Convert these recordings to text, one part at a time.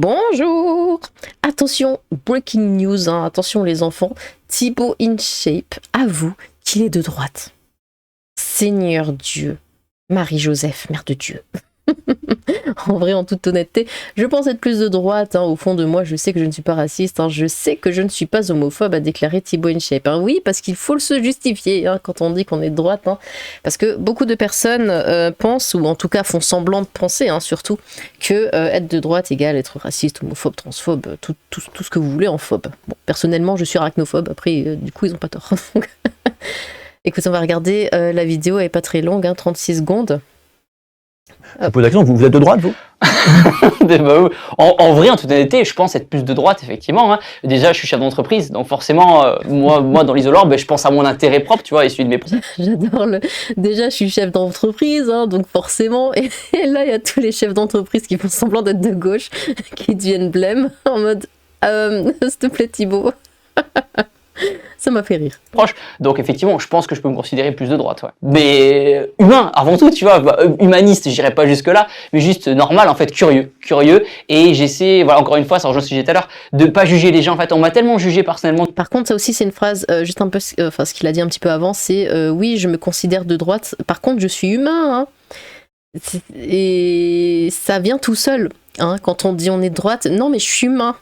Bonjour. Attention, breaking news, hein. Attention les enfants, Thibaut InShape avoue qu'il est de droite. Seigneur Dieu, Marie-Joseph, Mère de Dieu. En vrai, en toute honnêteté, je pense être plus de droite, hein. Au fond de moi, je sais que je ne suis pas raciste, hein. Je sais que je ne suis pas homophobe, a déclaré Thibaut InShape, hein. Oui, parce qu'il faut se justifier, hein, quand on dit qu'on est de droite, hein. Parce que beaucoup de personnes pensent, ou en tout cas font semblant de penser, hein, surtout, que être de droite égale être raciste, homophobe, transphobe, tout ce que vous voulez en phobe. Bon, personnellement, je suis arachnophobe, après, du coup, ils n'ont pas tort. Écoute, on va regarder la vidéo, elle n'est pas très longue, hein, 36 secondes. Je pose la question, vous êtes de droite, vous? En vrai, en toute honnêteté, je pense être plus de droite, effectivement, hein. Déjà, je suis chef d'entreprise, donc forcément, moi, dans l'isoloir, je pense à mon intérêt propre, tu vois, et celui de mes proches. J'adore le... Déjà, je suis chef d'entreprise, hein, donc forcément, et là, il y a tous les chefs d'entreprise qui font semblant d'être de gauche, qui deviennent blême, en mode s'il te plaît, Thibaut. Ça m'a fait rire. Proche. Donc effectivement, je pense que je peux me considérer plus de droite, ouais. Mais humain, avant tout, tu vois, humaniste, j'irai pas jusque là, mais juste normal, en fait, curieux. Et j'essaie, voilà, encore une fois, ça rejoint ce que j'ai dit tout à l'heure, de pas juger les gens. En fait, on m'a tellement jugé personnellement. Par contre, ça aussi, c'est une phrase, juste un peu, enfin, ce qu'il a dit un petit peu avant, c'est oui, je me considère de droite. Par contre, je suis humain, hein. Et ça vient tout seul, hein, quand on dit on est de droite. Non, mais je suis humain.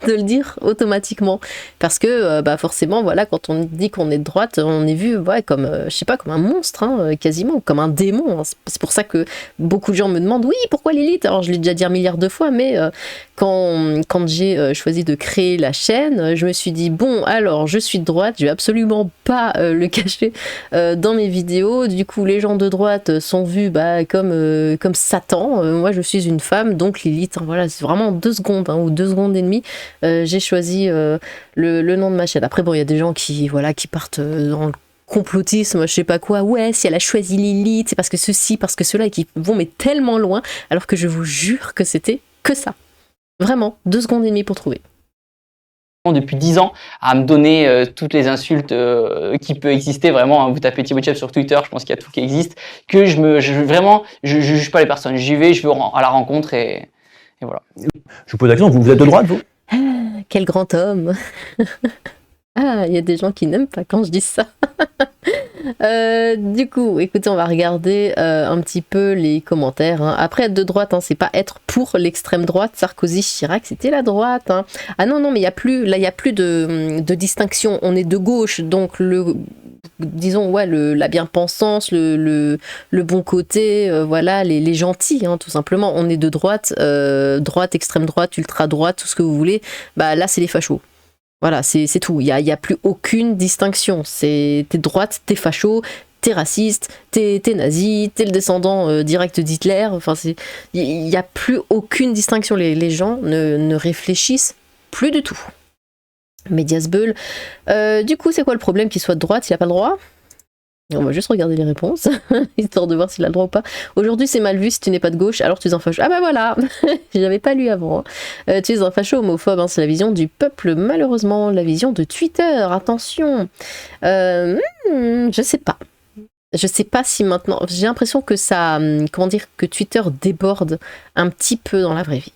De le dire automatiquement, parce que forcément, voilà, quand on dit qu'on est de droite, on est vu, ouais, comme je sais pas, comme un monstre, hein, quasiment, comme un démon, hein. C'est pour ça que beaucoup de gens me demandent, oui, pourquoi l'élite? Alors je l'ai déjà dit un milliard de fois, mais quand j'ai choisi de créer la chaîne, je me suis dit, bon, alors je suis de droite, je vais absolument pas le cacher dans mes vidéos. Du coup, les gens de droite sont vus comme Satan. Moi, je suis une femme, donc l'élite, hein, voilà, c'est vraiment 2 secondes, hein, ou 2 secondes et demie. J'ai choisi le nom de ma chaîne. Après, bon, il y a des gens qui partent dans le complotisme, je sais pas quoi. Ouais, si elle a choisi Lilith, c'est parce que ceci, parce que cela, et qui vont mais tellement loin, alors que je vous jure que c'était que ça. Vraiment, 2 secondes et demie pour trouver. Depuis 10 ans à me donner toutes les insultes qui peuvent exister, vraiment, hein. Vous tapez Thibaut InShape sur Twitter, je pense qu'il y a tout qui existe, que je juge pas les personnes, j'y vais, je vais à la rencontre et voilà. Je vous pose la question, vous êtes de droite, vous? Quel grand homme. Ah, il y a des gens qui n'aiment pas quand je dis ça. Du coup, écoutez, on va regarder un petit peu les commentaires, hein. Après, être de droite, hein, c'est pas être pour l'extrême droite. Sarkozy, Chirac, c'était la droite, hein. Ah non, mais il y a plus de distinction. On est de gauche, donc disons, ouais, la bien-pensance, le bon côté, voilà, les gentils, hein, tout simplement. On est de droite, droite, extrême droite, ultra droite, tout ce que vous voulez. Bah là, c'est les fachos. Voilà, c'est tout. Il y a plus aucune distinction. T'es droite, t'es facho, t'es raciste, t'es nazi, t'es le descendant direct d'Hitler. Enfin, il y a plus aucune distinction. Les gens ne réfléchissent plus du tout. Medias Bull. Du coup, c'est quoi le problème qu'il soit de droite? Il a pas le droit? On va juste regarder les réponses, histoire de voir s'il a le droit ou pas. Aujourd'hui, c'est mal vu si tu n'es pas de gauche, alors tu es un facho. Ah bah voilà, j'avais pas lu avant, hein. Tu es un facho homophobe, hein, c'est la vision du peuple, malheureusement. La vision de Twitter, attention. Je sais pas. Je sais pas si maintenant... J'ai l'impression que ça... Comment dire? Que Twitter déborde un petit peu dans la vraie vie.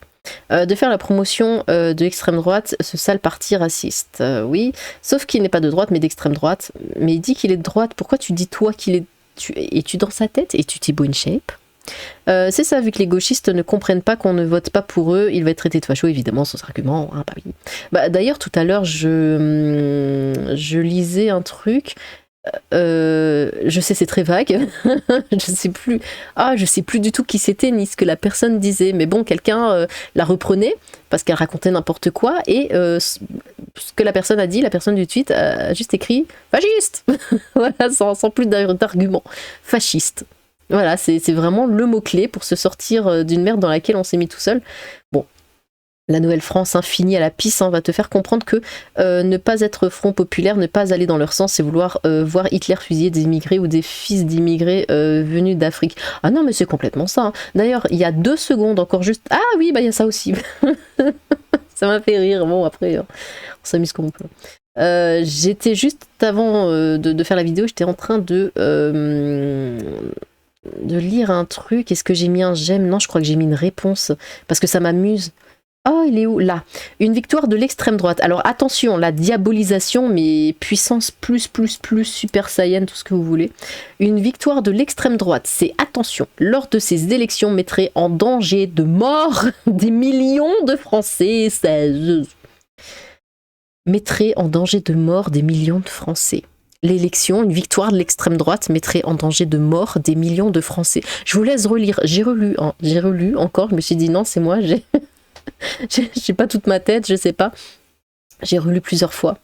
De faire la promotion de l'extrême droite, ce sale parti raciste. Oui, sauf qu'il n'est pas de droite mais d'extrême droite. Mais il dit qu'il est de droite. Pourquoi tu dis toi qu'il est... Es-tu dans sa tête? Es-tu Thibaut InShape? C'est ça, vu que les gauchistes ne comprennent pas qu'on ne vote pas pour eux, il va être traité de facho, évidemment, sans argument, hein, bah oui. D'ailleurs, tout à l'heure, je lisais un truc... je sais, c'est très vague. je sais plus du tout qui c'était ni ce que la personne disait, mais bon, quelqu'un la reprenait parce qu'elle racontait n'importe quoi, et ce que la personne a dit, la personne du tweet a juste écrit fasciste. Voilà, sans plus d'arguments. Fasciste. Voilà, c'est vraiment le mot-clé pour se sortir d'une merde dans laquelle on s'est mis tout seul. Bon. La Nouvelle-France, infinie à la pisse, hein, va te faire comprendre que ne pas être Front Populaire, ne pas aller dans leur sens, c'est vouloir voir Hitler fusiller des immigrés ou des fils d'immigrés venus d'Afrique. Ah non, mais c'est complètement ça, hein. D'ailleurs, il y a 2 secondes encore juste... Ah oui, il y a ça aussi. Ça m'a fait rire. Bon, après, on s'amuse comme on peut. J'étais juste avant de faire la vidéo, j'étais en train de lire un truc. Est-ce que j'ai mis un j'aime? Non, je crois que j'ai mis une réponse, parce que ça m'amuse. Oh, il est où? Là. Une victoire de l'extrême droite. Alors attention, la diabolisation, mais puissance plus, super saiyan, tout ce que vous voulez. Une victoire de l'extrême droite, c'est attention, lors de ces élections mettrait en danger de mort des millions de Français. Mettrait en danger de mort des millions de Français. L'élection, une victoire de l'extrême droite mettrait en danger de mort des millions de Français. Je vous laisse relire. J'ai relu encore. Je me suis dit non, c'est moi. J'ai pas toute ma tête, je sais pas. J'ai relu plusieurs fois.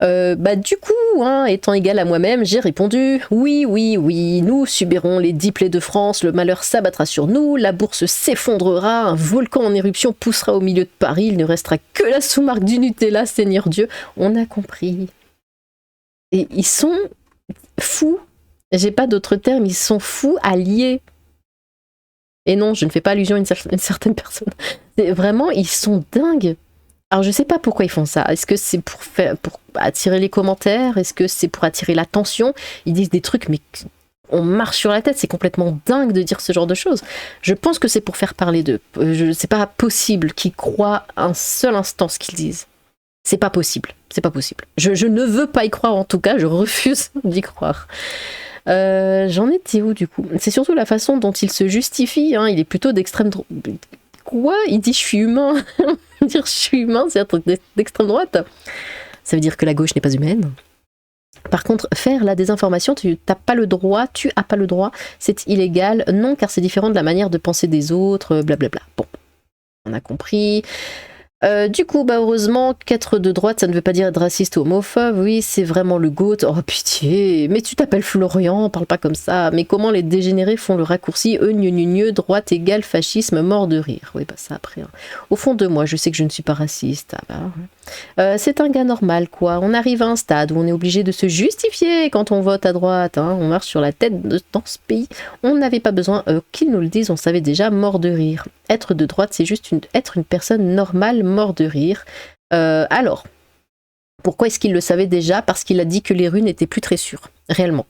Du coup, étant égal à moi-même, j'ai répondu oui, nous subirons les 10 plaies de France, le malheur s'abattra sur nous, la bourse s'effondrera, un volcan en éruption poussera au milieu de Paris, il ne restera que la sous-marque du Nutella, Seigneur Dieu. On a compris. Et ils sont fous, j'ai pas d'autre terme, ils sont fous alliés. Et non, je ne fais pas allusion à une certaine personne. C'est vraiment, ils sont dingues. Alors je sais pas pourquoi ils font ça. Est-ce que c'est pour attirer les commentaires? Est-ce que c'est pour attirer l'attention? Ils disent des trucs, mais on marche sur la tête. C'est complètement dingue de dire ce genre de choses. Je pense que c'est pour faire parler d'eux. C'est pas possible qu'ils croient un seul instant ce qu'ils disent. C'est pas possible. C'est pas possible. Je ne veux pas y croire en tout cas. Je refuse d'y croire. J'en étais où du coup? C'est surtout la façon dont il se justifie. Il est plutôt d'extrême droite. Quoi? Il dit je suis humain. Dire je suis humain, c'est un truc d'extrême droite. Ça veut dire que la gauche n'est pas humaine. Par contre, faire la désinformation, tu n'as pas le droit, c'est illégal. Non, car c'est différent de la manière de penser des autres, blablabla. Bon, on a compris. Du coup, heureusement qu'être de droite, ça ne veut pas dire être raciste ou homophobe. Oui, c'est vraiment le GOAT. Oh pitié, mais tu t'appelles Florian, parle pas comme ça. Mais comment les dégénérés font le raccourci droite égale fascisme, mort de rire. Oui, ça après. Au fond de moi, je sais que je ne suis pas raciste. C'est un gars normal, quoi. On arrive à un stade où on est obligé de se justifier quand on vote à droite. On marche sur la tête dans ce pays. On n'avait pas besoin qu'ils nous le disent, on savait déjà, mort de rire. Être de droite, c'est juste être une personne normale, mort de rire. Alors, pourquoi est-ce qu'il le savait déjà? Parce qu'il a dit que les rues n'étaient plus très sûres, réellement.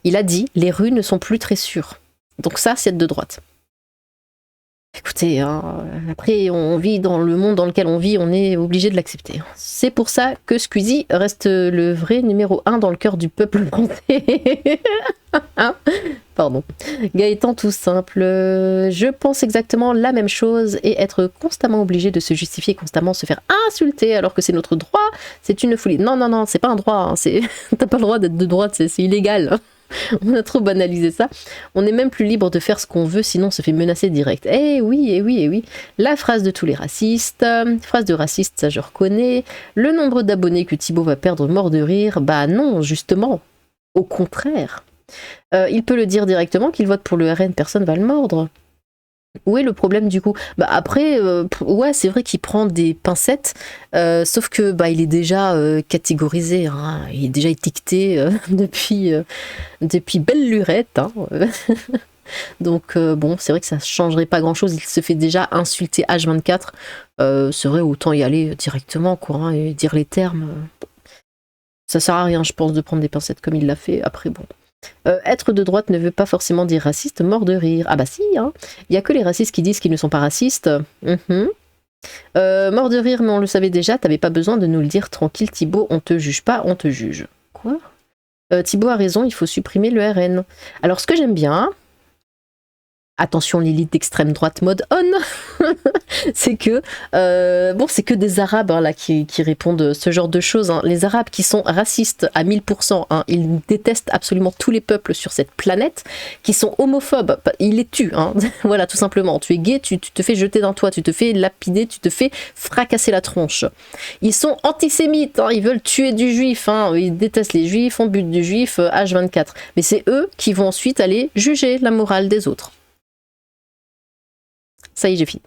Il a dit, les rues ne sont plus très sûres. Donc ça, c'est être de droite. Écoutez, après, on vit dans le monde dans lequel on vit, on est obligé de l'accepter. C'est pour ça que Squeezie reste le vrai numéro 1 dans le cœur du peuple français. Pardon. Gaëtan tout simple. Je pense exactement la même chose et être constamment obligé de se justifier, constamment se faire insulter alors que c'est notre droit, c'est une folie. Non, c'est pas un droit. T'as pas le droit d'être de droite, c'est illégal. On a trop banalisé ça. On est même plus libre de faire ce qu'on veut, sinon on se fait menacer direct. Eh oui. La phrase de tous les racistes. Phrase de raciste, ça je reconnais. Le nombre d'abonnés que Thibaut va perdre mort de rire. Non, justement. Au contraire. Il peut le dire directement qu'il vote pour le RN, personne va le mordre. Où est le problème du coup? Après, ouais, c'est vrai qu'il prend des pincettes, sauf que il est déjà catégorisé, il est déjà étiqueté depuis belle lurette. Donc bon, c'est vrai que ça changerait pas grand-chose. Il se fait déjà insulter H24. C'est vrai, autant y aller directement, quoi, et dire les termes. Ça sert à rien, je pense, de prendre des pincettes comme il l'a fait. Après, bon. Être de droite ne veut pas forcément dire raciste, mort de rire. Ah si, il y a que les racistes qui disent qu'ils ne sont pas racistes. Mort de rire, mais on le savait déjà, t'avais pas besoin de nous le dire, tranquille Thibaut, on te juge pas, on te juge. Quoi? Thibaut a raison, il faut supprimer le RN. Alors ce que j'aime bien, attention l'élite d'extrême droite mode on, c'est que c'est que des Arabes là qui répondent ce genre de choses. Les Arabes qui sont racistes à 1000%, ils détestent absolument tous les peuples sur cette planète, qui sont homophobes, ils les tuent. Voilà, tout simplement. Tu es gay, tu te fais jeter d'un toit, tu te fais lapider, tu te fais fracasser la tronche. Ils sont antisémites, ils veulent tuer du juif, ils détestent les juifs, on bute du juif, H24. Mais c'est eux qui vont ensuite aller juger la morale des autres. Ça y est, j'ai fini.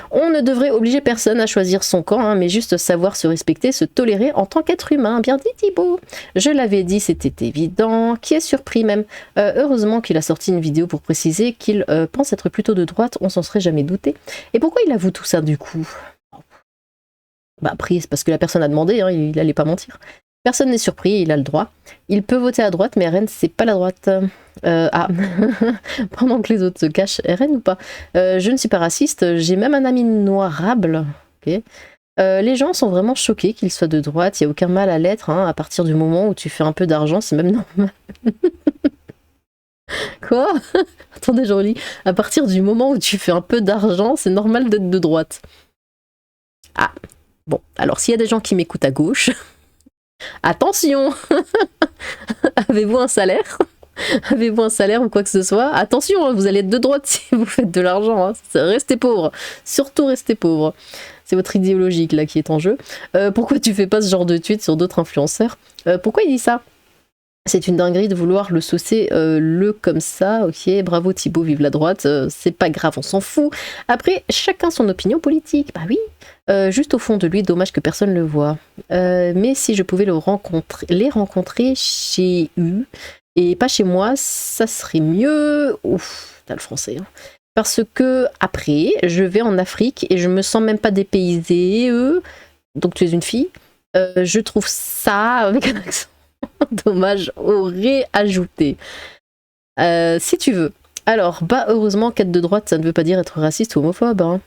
On ne devrait obliger personne à choisir son camp, mais juste savoir se respecter, se tolérer en tant qu'être humain. Bien dit Thibaut. Je l'avais dit, c'était évident. Qui est surpris même? Heureusement qu'il a sorti une vidéo pour préciser qu'il pense être plutôt de droite, on s'en serait jamais douté. Et pourquoi il avoue tout ça du coup? Après, c'est parce que la personne a demandé, il allait pas mentir. Personne n'est surpris, il a le droit. Il peut voter à droite, mais RN, c'est pas la droite. Ah, pendant que les autres se cachent, RN ou pas je ne suis pas raciste, j'ai même un ami noirable. Ok. Les gens sont vraiment choqués qu'il soit de droite, il n'y a aucun mal à l'être, hein, à partir du moment où tu fais un peu d'argent, c'est même normal. Quoi? Attendez, je relis. À partir du moment où tu fais un peu d'argent, c'est normal d'être de droite. Ah, bon, alors s'il y a des gens qui m'écoutent à gauche, attention. Avez-vous un salaire? Avez-vous un salaire ou quoi que ce soit? Attention, hein, vous allez être de droite si vous faites de l'argent. Hein. Restez pauvre. Surtout restez pauvre. C'est votre idéologie là qui est en jeu. Pourquoi tu fais pas ce genre de tweet sur d'autres influenceurs? Pourquoi il dit ça? C'est une dinguerie de vouloir le saucer le comme ça. Ok, bravo Thibaut, vive la droite. C'est pas grave, on s'en fout. Après, chacun son opinion politique. Bah oui. Juste au fond de lui, dommage que personne le voit. Mais si je pouvais les rencontrer chez eux et pas chez moi, ça serait mieux. Ouf, t'as le français. Hein. Parce que après, je vais en Afrique et je me sens même pas dépaysée. Donc tu es une fille. Je trouve ça avec un accent. Dommage, aurait ajouté. Si tu veux. Alors, bah heureusement qu'être de droite, ça ne veut pas dire être raciste ou homophobe. Hein.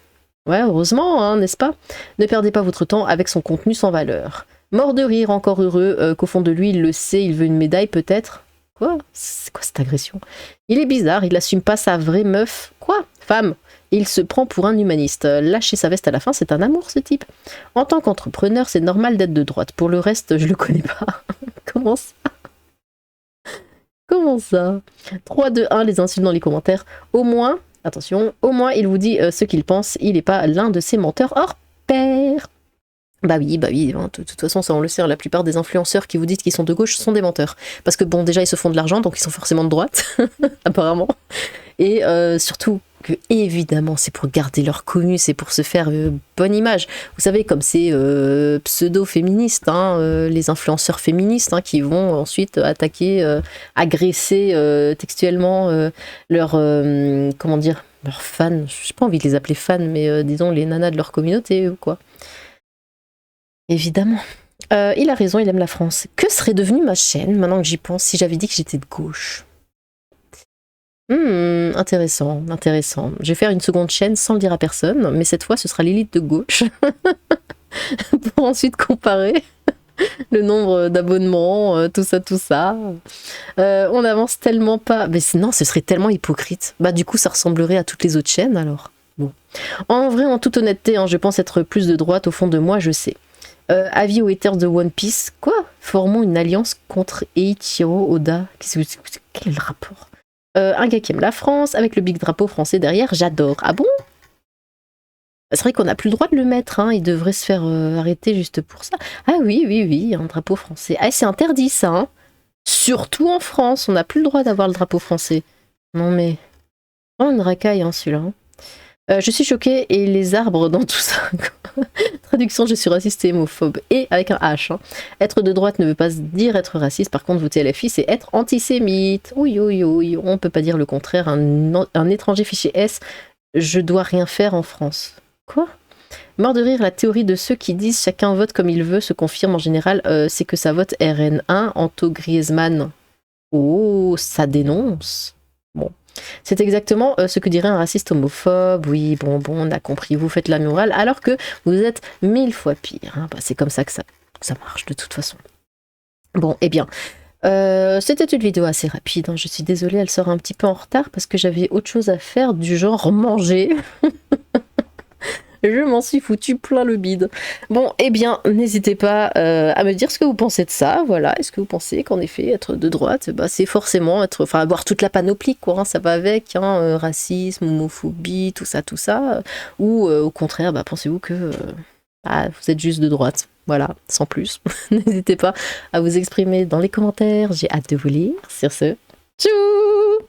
Ouais, heureusement, hein, n'est-ce pas? Ne perdez pas votre temps avec son contenu sans valeur. Mort de rire, encore heureux qu'au fond de lui, il le sait, il veut une médaille peut-être. Quoi? C'est quoi cette agression? Il est bizarre, il assume pas sa vraie meuf. Quoi? Femme. Il se prend pour un humaniste. Lâcher sa veste à la fin, c'est un amour ce type. En tant qu'entrepreneur, c'est normal d'être de droite. Pour le reste, je le connais pas. Comment ça? Comment ça? 3, 2, 1, les insultes dans les commentaires. Au moins, attention, au moins il vous dit ce qu'il pense. Il n'est pas l'un de ces menteurs hors pair. Bah oui, hein, de toute façon, ça on le sait, hein, la plupart des influenceurs qui vous disent qu'ils sont de gauche sont des menteurs. Parce que bon, déjà ils se font de l'argent, donc ils sont forcément de droite, apparemment. Et surtout que évidemment c'est pour garder leur commu, c'est pour se faire bonne image. Vous savez, comme ces pseudo-féministes, hein, les influenceurs féministes hein, qui vont ensuite attaquer, agresser textuellement leurs comment dire, leurs fans. J'ai pas envie de les appeler fans, mais disons les nanas de leur communauté ou quoi. Évidemment. Il a raison, il aime la France. Que serait devenue ma chaîne, maintenant que j'y pense, si j'avais dit que j'étais de gauche? Intéressant, intéressant. Je vais faire une seconde chaîne sans le dire à personne, mais cette fois ce sera l'élite de gauche. Pour ensuite comparer le nombre d'abonnements, tout ça, tout ça. On avance tellement pas. Mais sinon, ce serait tellement hypocrite. Bah du coup, ça ressemblerait à toutes les autres chaînes alors. Bon. En vrai, en toute honnêteté, hein, je pense être plus de droite au fond de moi, je sais. Avis aux haters de One Piece. Quoi? Formons une alliance contre Eiichiro Oda. Quel est le rapport? Un gars qui aime la France, avec le big drapeau français derrière, j'adore. Ah bon? C'est vrai qu'on n'a plus le droit de le mettre, hein. Il devrait se faire arrêter juste pour ça. Ah oui, un drapeau français. Ah, c'est interdit ça, hein. Surtout en France, on n'a plus le droit d'avoir le drapeau français. Non mais... Oh, une racaille, hein, celui-là. Hein. Je suis choquée et les arbres dans tout ça. Traduction, je suis raciste et homophobe. Et avec un H. Hein. Être de droite ne veut pas dire être raciste. Par contre, voter LFI, c'est être antisémite. Oui, on peut pas dire le contraire. Un étranger fiché S, je dois rien faire en France. Quoi? Mort de rire, la théorie de ceux qui disent chacun vote comme il veut se confirme en général. C'est que ça vote RN1, Anto Griezmann. Oh, ça dénonce. Bon. C'est exactement ce que dirait un raciste homophobe. Oui, bon, on a compris, vous faites la morale, alors que vous êtes 1000 fois pire. Hein. Bah, c'est comme ça que ça marche de toute façon. Bon, eh bien, c'était une vidéo assez rapide. Hein. Je suis désolée, elle sort un petit peu en retard parce que j'avais autre chose à faire, du genre manger. Je m'en suis foutu plein le bide. Bon, eh bien, n'hésitez pas à me dire ce que vous pensez de ça. Voilà, est-ce que vous pensez qu'en effet, être de droite, bah, c'est forcément avoir toute la panoplie, quoi. Hein, ça va avec, hein, racisme, homophobie, tout ça. Ou au contraire, bah, pensez-vous que vous êtes juste de droite. Voilà, sans plus. N'hésitez pas à vous exprimer dans les commentaires. J'ai hâte de vous lire. Sur ce, tchou!